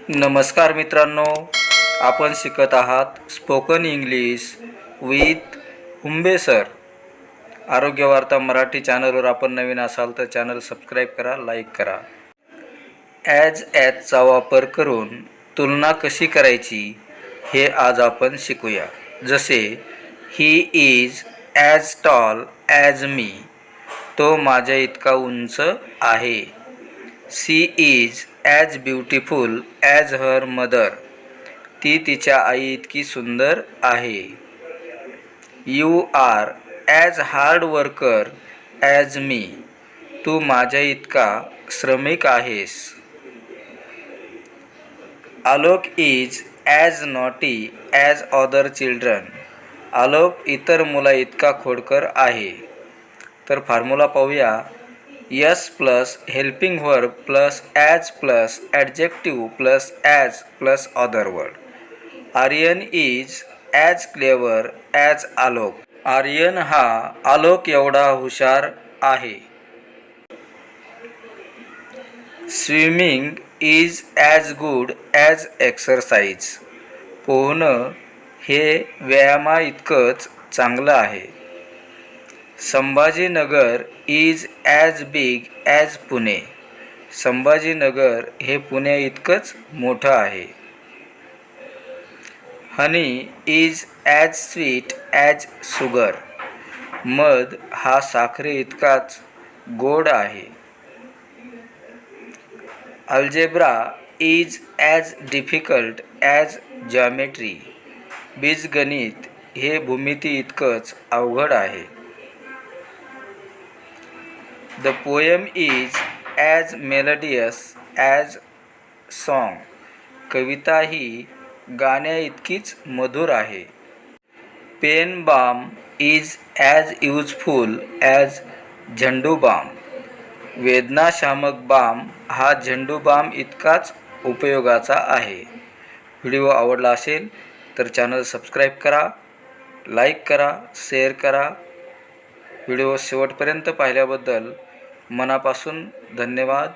नमस्कार मित्रांनो, आपण शिकत आहात spoken English with Humbe sir. आरोग्य वार्ता मराठी चॅनलवर आपण नवीन असाल तर चॅनल सबस्क्राईब करा, लाईक करा. ॲजचा वापर करून तुलना कशी करायची हे आज आपण शिकूया. जसे he is as tall as me, तो माझ्या इतका उंच आहे. She is as beautiful as her mother, ती तिच्या आई इतकी सुंदर आहे. You are as hard worker as me, तू माझ्या इतका श्रमिक आहेस. Alok is as naughty as other children, Alok इतर मुला इतका खोडकर आहे. तर फॉर्म्युला पाहूया. S plus helping verb plus as plus adjective plus as plus other word. Aryan is as clever as Alok, Aryan हा आलोक एवढा हुशार आहे. Swimming is as good as exercise, पोहणं हे व्यायामा इतकंच चांगलं आहे. Sambhajinagar is as big as Pune, Sambhajinagar हे पुणे इतकंच मोठं आहे. Honey is as sweet as sugar, मध हा साखरे इतकाच गोड आहे. Algebra is as difficult as geometry, बीजगणित हे भूमिती इतकंच अवघड आहे. The poem is as melodious as song, कविता ही गाण्या इतकीच मधुर आहे. Pain balm is as useful as Zandu balm, वेदनाशामक बाम हा झेंडू बाम इतकाच उपयोगाचा आहे. व्हिडिओ आवडला असेल तर चॅनल सबस्क्राईब करा, लाईक करा, शेअर करा. व्हिडिओ शेवटपर्यंत पाहिल्याबद्दल मनापासून धन्यवाद.